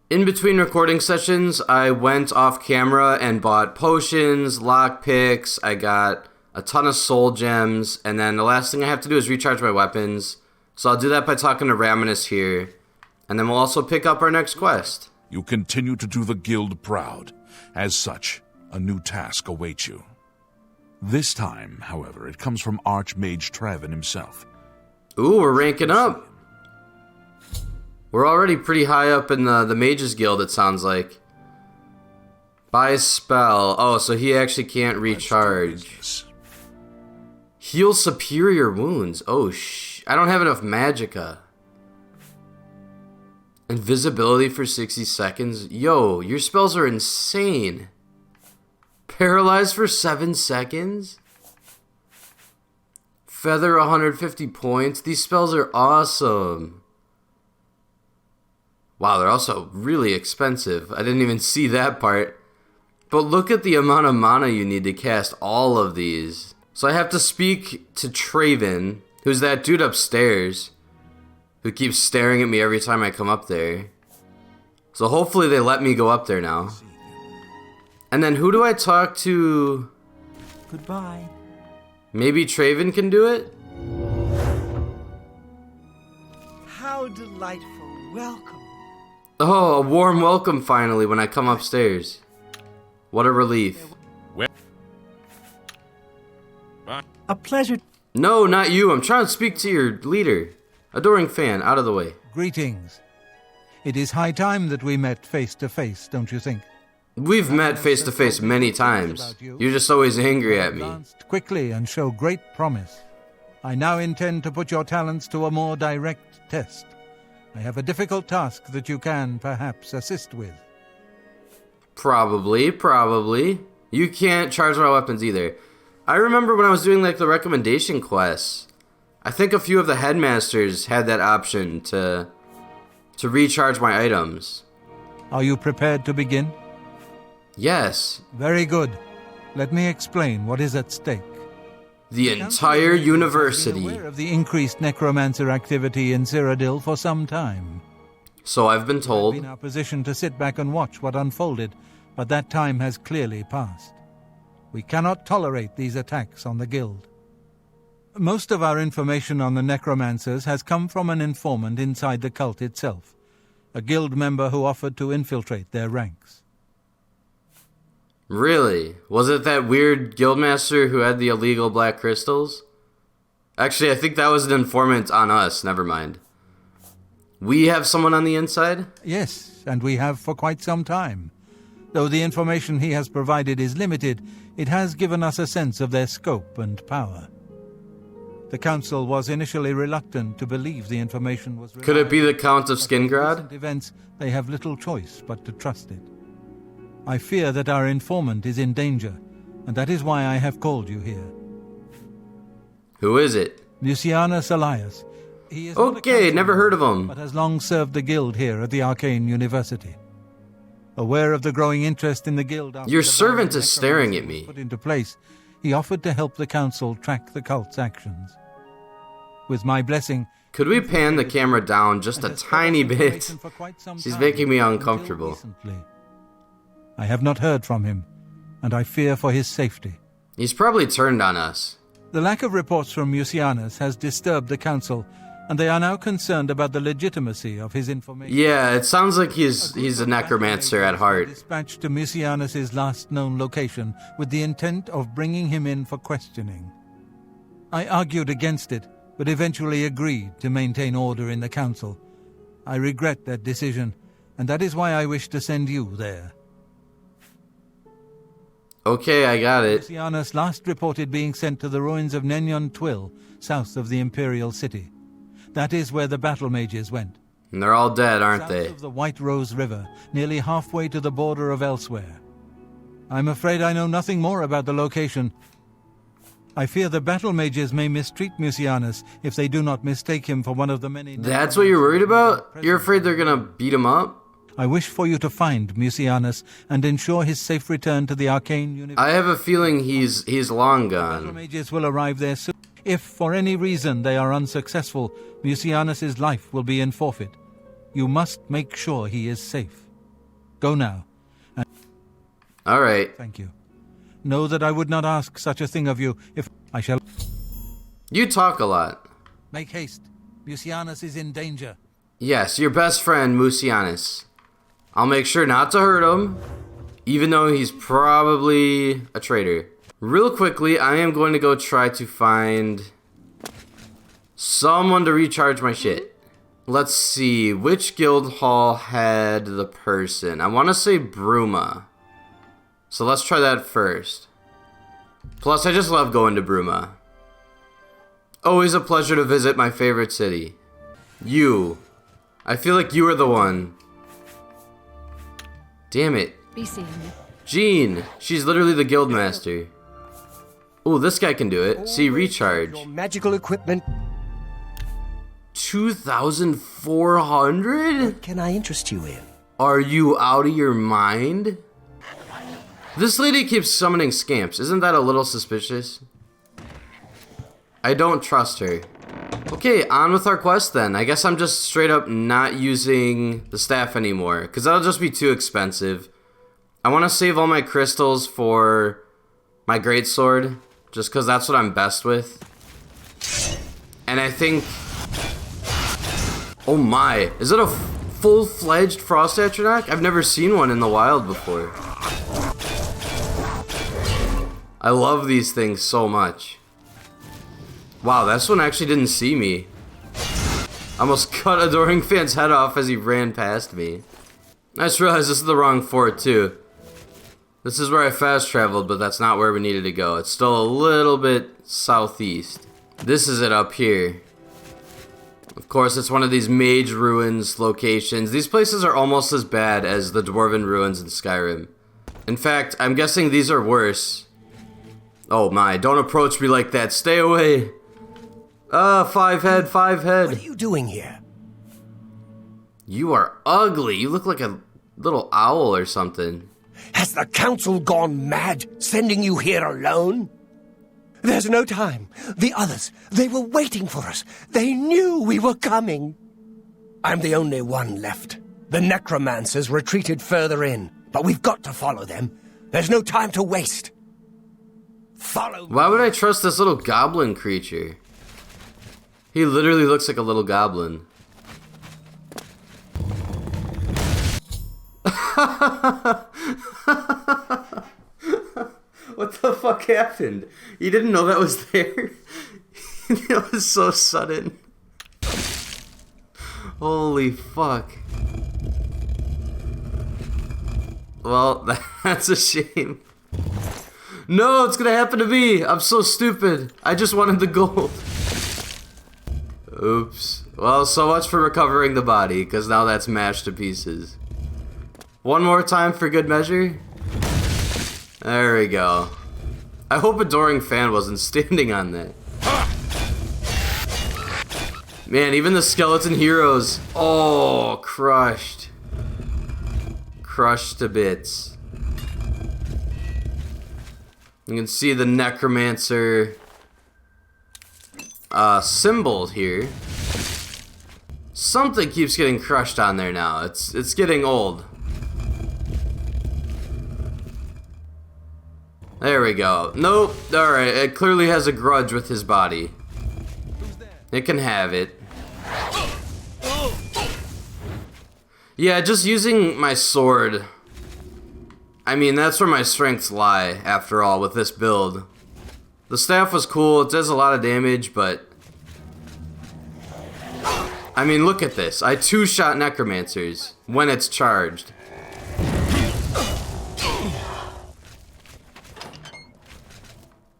In between recording sessions, I went off camera and bought potions, lockpicks, I got a ton of soul gems, and then the last thing I have to do is recharge my weapons. So I'll do that by talking to Raminus here, and then we'll also pick up our next quest. You continue to do the guild proud. As such, a new task awaits you. This time, however, it comes from Archmage Traven himself. Ooh, we're ranking up. We're already pretty high up in the Mages Guild, it sounds like. Buy spell. Oh, so he actually can't recharge. Heal superior wounds. Oh, I don't have enough magicka. Invisibility for 60 seconds. Yo, your spells are insane. Paralyzed for 7 seconds? Feather 150 points. These spells are awesome. Wow, they're also really expensive. I didn't even see that part. But look at the amount of mana you need to cast all of these. So I have to speak to Traven, who's that dude upstairs, who keeps staring at me every time I come up there. So hopefully they let me go up there now. And then who do I talk to? Goodbye. Maybe Traven can do it? How delightful. Welcome. Oh, a warm welcome finally when I come upstairs. What a relief. A pleasure. No, not you. I'm trying to speak to your leader. Adoring fan, out of the way. Greetings. It is high time that we met face to face, don't you think? We've met face to face many times. You're just always angry at me. Advanced quickly and show great promise. I now intend to put your talents to a more direct test. I have a difficult task that you can, perhaps, assist with. Probably. You can't charge my weapons either. I remember when I was doing like the recommendation quests, I think a few of the headmasters had that option to recharge my items. Are you prepared to begin? Yes. Very good. Let me explain what is at stake. The entire university. I've been aware of the increased necromancer activity in Cyrodiil for some time. So I've been told. I've been in our position to sit back and watch what unfolded, but that time has clearly passed. We cannot tolerate these attacks on the guild. Most of our information on the necromancers has come from an informant inside the cult itself, a guild member who offered to infiltrate their ranks. Really? Was it that weird guildmaster who had the illegal black crystals? Actually, I think that was an informant on us. Never mind. We have someone on the inside? Yes, and we have for quite some time. Though the information he has provided is limited, it has given us a sense of their scope and power. The council was initially reluctant to believe the information was reliable. Could it be the Count of But with Skingrad? recent events, they have little choice but to trust it. I fear that our informant is in danger, and that is why I have called you here. Who is it? Lucianus Elias. He is not a Okay, councilman, never heard of him. but has long served the guild here at the Arcane University. Aware of the growing interest in the guild after Your the servant ban on is staring at necromancy me. was put into place, he offered to help the council track the cult's actions. With my blessing, Could we pan the camera down just a and has tiny covered bit? information for quite some She's time, making me until uncomfortable. recently. I have not heard from him, and I fear for his safety. He's probably turned on us. The lack of reports from Mucianus has disturbed the council, and they are now concerned about the legitimacy of his information. Yeah, it sounds like he's a necromancer at heart. Dispatched to Mucianus's last known location with the intent of bringing him in for questioning. I argued against it, but eventually agreed to maintain order in the council. I regret that decision, and that is why I wish to send you there. Okay, I got it. Mucianus last reported being sent to the ruins of Nenyon Twill, south of the Imperial City. That is where the Battlemages went. And they're all dead, aren't South they? of the White Rose River, nearly halfway to the border of elsewhere. I'm afraid I know nothing more about the location. I fear the Battlemages may mistreat Mucianus if they do not mistake him for one of the many... That's what you're worried about? You're afraid they're gonna beat him up? I wish for you to find Mucianus and ensure his safe return to the Arcane University. I have a feeling he's long The gone. Battlemages will arrive there soon. If, for any reason, they are unsuccessful, Mucianus's life will be in forfeit. You must make sure he is safe. Go now. Alright. Thank you. Know that I would not ask such a thing of you if I shall... You talk a lot. Make haste. Mucianus is in danger. Yes, your best friend, Mucianus. I'll make sure not to hurt him, even though he's probably a traitor. Real quickly, I am going to go try to find someone to recharge my shit. Let's see, which guild hall had the person? I want to say Bruma. So let's try that first. Plus, I just love going to Bruma. Always a pleasure to visit my favorite city. You. I feel like you are the one. Damn it. Be seeing you. Jean. She's literally the guild master. Oh, this guy can do it. See, recharge. Your magical equipment. 2,400? What can I interest you in? Are you out of your mind? This lady keeps summoning scamps. Isn't that a little suspicious? I don't trust her. Okay, on with our quest then. I guess I'm just straight up not using the staff anymore, because that'll just be too expensive. I want to save all my crystals for my greatsword, just because that's what I'm best with. And I think... Oh my, is it a full-fledged Frost Atronach? I've never seen one in the wild before. I love these things so much. Wow, this one actually didn't see me. I almost cut Adoring Fan's head off as he ran past me. I just realized this is the wrong fort too. This is where I fast traveled, but that's not where we needed to go. It's still a little bit southeast. This is it up here. Of course, it's one of these mage ruins locations. These places are almost as bad as the Dwarven ruins in Skyrim. In fact, I'm guessing these are worse. Oh my, don't approach me like that. Stay away. Five head. What are you doing here? You are ugly. You look like a little owl or something. Has the council gone mad, sending you here alone? There's no time. The others, they were waiting for us. They knew we were coming. I'm the only one left. The necromancers retreated further in, but we've got to follow them. There's no time to waste. Follow me. Why would I trust this little goblin creature? He literally looks like a little goblin. What the fuck happened? You didn't know that was there? It was so sudden. Holy fuck. Well, that's a shame. No, it's gonna happen to me. I'm so stupid. I just wanted the gold. Oops. Well, so much for recovering the body, because now that's mashed to pieces. One more time for good measure. There we go. I hope Adoring Fan wasn't standing on that. Man, even the skeleton heroes. Oh, crushed. Crushed to bits. You can see the necromancer symbol here. Something keeps getting crushed on there now. It's getting old. There we go. Nope. Alright, it clearly has a grudge with his body. It can have it. Yeah, just using my sword. I mean, that's where my strengths lie, after all, with this build. The staff was cool, it does a lot of damage, but... I mean, look at this. I two-shot necromancers when it's charged.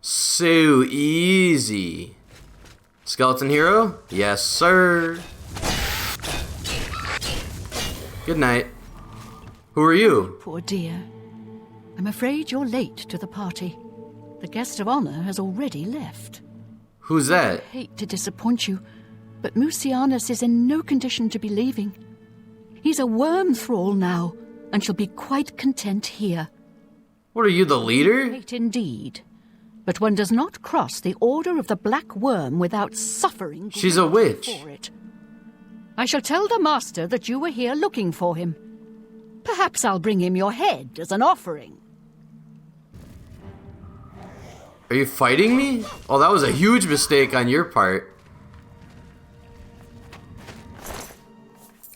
So easy. Skeleton hero? Yes, sir. Good night. Who are you? Poor dear. I'm afraid you're late to the party. The guest of honor has already left. Who's that? I hate to disappoint you, but Mucianus is in no condition to be leaving. He's a worm thrall now, and shall be quite content here. What are you, the leader? Great indeed. But one does not cross the order of the Black Worm without suffering. She's a witch. For it. I shall tell the master that you were here looking for him. Perhaps I'll bring him your head as an offering. Are you fighting me? Oh, that was a huge mistake on your part.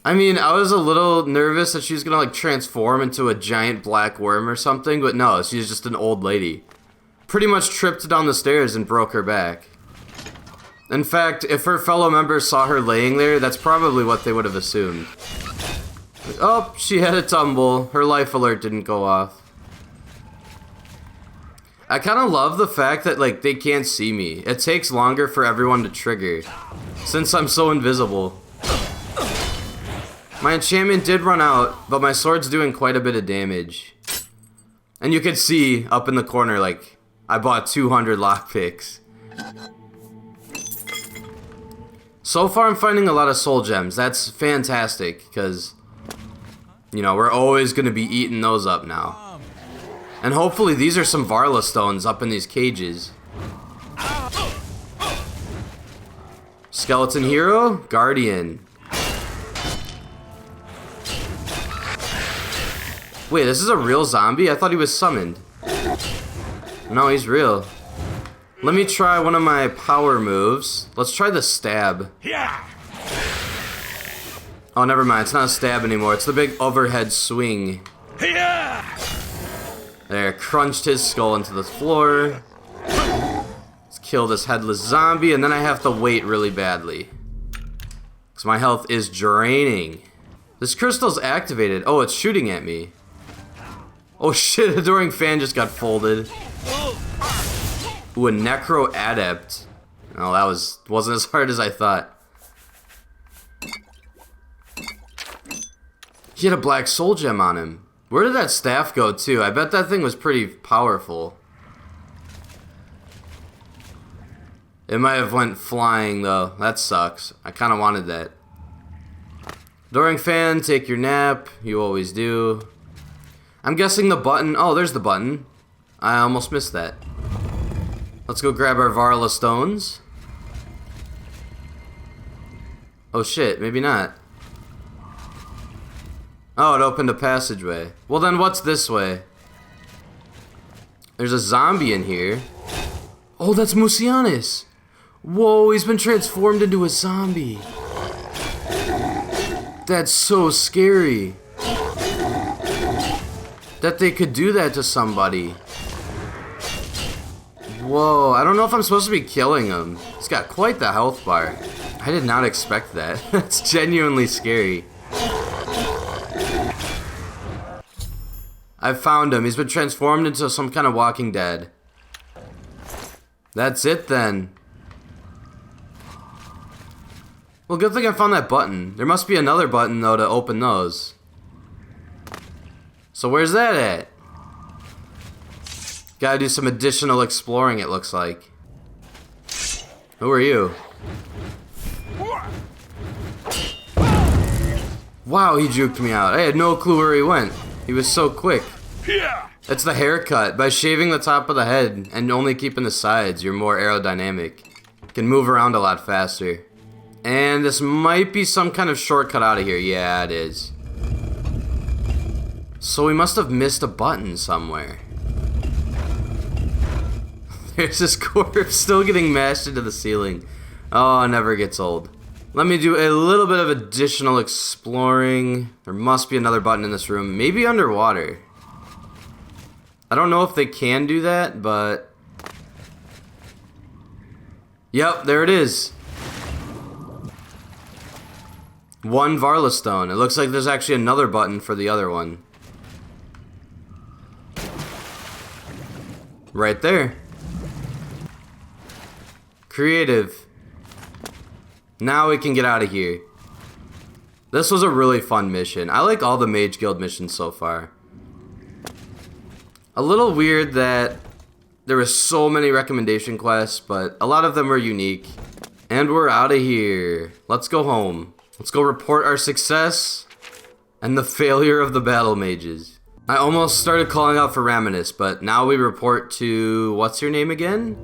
I mean, I was a little nervous that she was gonna like transform into a giant black worm or something, but no, she's just an old lady. Pretty much tripped down the stairs and broke her back. In fact, if her fellow members saw her laying there, that's probably what they would have assumed. Oh, she had a tumble. Her life alert didn't go off. I kind of love the fact that like they can't see me. It takes longer for everyone to trigger, since I'm so invisible. My enchantment did run out, but my sword's doing quite a bit of damage. And you can see up in the corner, like, I bought 200 lockpicks. So far I'm finding a lot of soul gems. That's fantastic, because, you know, we're always going to be eating those up now. And hopefully these are some Varla stones up in these cages. Skeleton hero, guardian. Wait, this is a real zombie? I thought he was summoned. No, he's real. Let me try one of my power moves. Let's try the stab. Oh, never mind. It's not a stab anymore. It's the big overhead swing. There, crunched his skull into the floor. Let's kill this headless zombie, and then I have to wait really badly, because my health is draining. This crystal's activated. Oh, it's shooting at me. Oh shit, Adoring Fan just got folded. Ooh, a Necro Adept. Oh, that wasn't as hard as I thought. He had a black soul gem on him. Where did that staff go to? I bet that thing was pretty powerful. It might have went flying though. That sucks. I kind of wanted that. Adoring Fan, take your nap. You always do. I'm guessing the button... Oh, there's the button. I almost missed that. Let's go grab our Varla stones. Oh shit, maybe not. Oh, it opened a passageway. Well then, what's this way? There's a zombie in here. Oh, that's Musianus. Whoa, he's been transformed into a zombie. That's so scary. That they could do that to somebody. Whoa, I don't know if I'm supposed to be killing him. He's got quite the health bar. I did not expect that. That's genuinely scary. I found him. He's been transformed into some kind of Walking Dead. That's it then. Well, good thing I found that button. There must be another button though to open those. So where's that at? Gotta do some additional exploring, it looks like. Who are you? Wow, he juked me out. I had no clue where he went. He was so quick. It's the haircut. By shaving the top of the head and only keeping the sides, you're more aerodynamic. You can move around a lot faster. And this might be some kind of shortcut out of here. Yeah, it is. So we must have missed a button somewhere. There's this corpse still getting mashed into the ceiling. Oh, it never gets old. Let me do a little bit of additional exploring. There must be another button in this room. Maybe underwater. I don't know if they can do that, but... Yep, there it is. One Varla stone. It looks like there's actually another button for the other one. Right there. Creative. Now we can get out of here. This was a really fun mission. I like all the Mage Guild missions so far. A little weird that there were so many recommendation quests, but a lot of them were unique. And we're out of here. Let's go home. Let's go report our success and the failure of the battle mages. I almost started calling out for Raminus, but now we report to... what's your name again?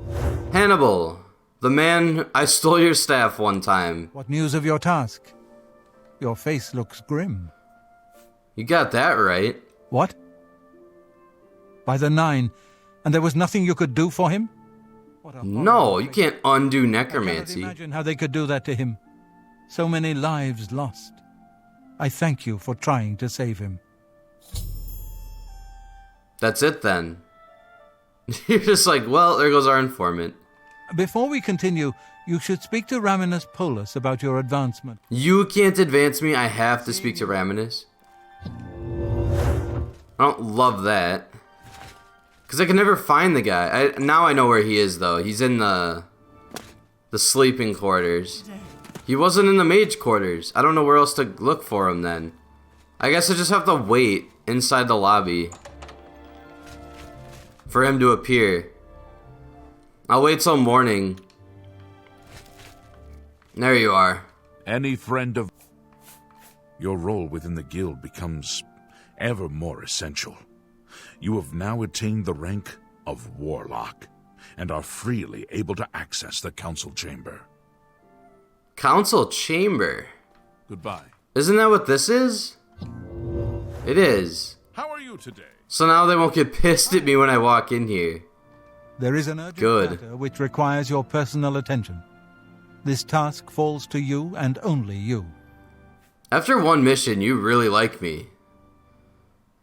Hannibal. The man I stole your staff one time. What news of your task? Your face looks grim. You got that right. What? By the 9, and there was nothing you could do for him? What a No, horrible you fate. can't undo I necromancy. cannot imagine how they could do that to him. So many lives lost. I thank you for trying to save him. That's it then. You're just like, well, there goes our informant. Before we continue, you should speak to Raminus Polus about your advancement. You can't advance me, I have to speak to Raminus. I don't love that. Because I can never find the guy. Now I know where he is, though. He's in the sleeping quarters. He wasn't in the mage quarters. I don't know where else to look for him then. I guess I just have to wait inside the lobby for him to appear. I'll wait till morning. There you are. Any friend of... Your role within the guild becomes ever more essential. You have now attained the rank of Warlock, and are freely able to access the council chamber. Council chamber. Goodbye. Isn't that what this is? It is. How are you today? So now they won't get pissed at me when I walk in here. There is an urgent Good. matter which requires your personal attention. This task falls to you and only you. After one mission, you really like me.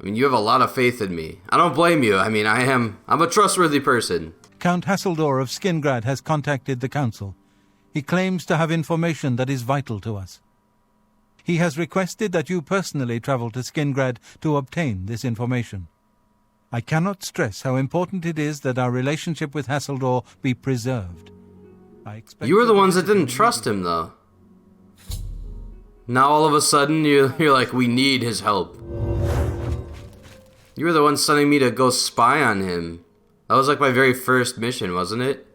I mean, you have a lot of faith in me. I don't blame you. I mean, I'm a trustworthy person. Count Hasseldor of Skingrad has contacted the council. He claims to have information that is vital to us. He has requested that you personally travel to Skingrad to obtain this information. I cannot stress how important it is that our relationship with Hasseldor be preserved. I expect You were the to ones that visit didn't trust him, though. Now all of a sudden, you're like, we need his help. You were the one sending me to go spy on him. That was like my very first mission, wasn't it?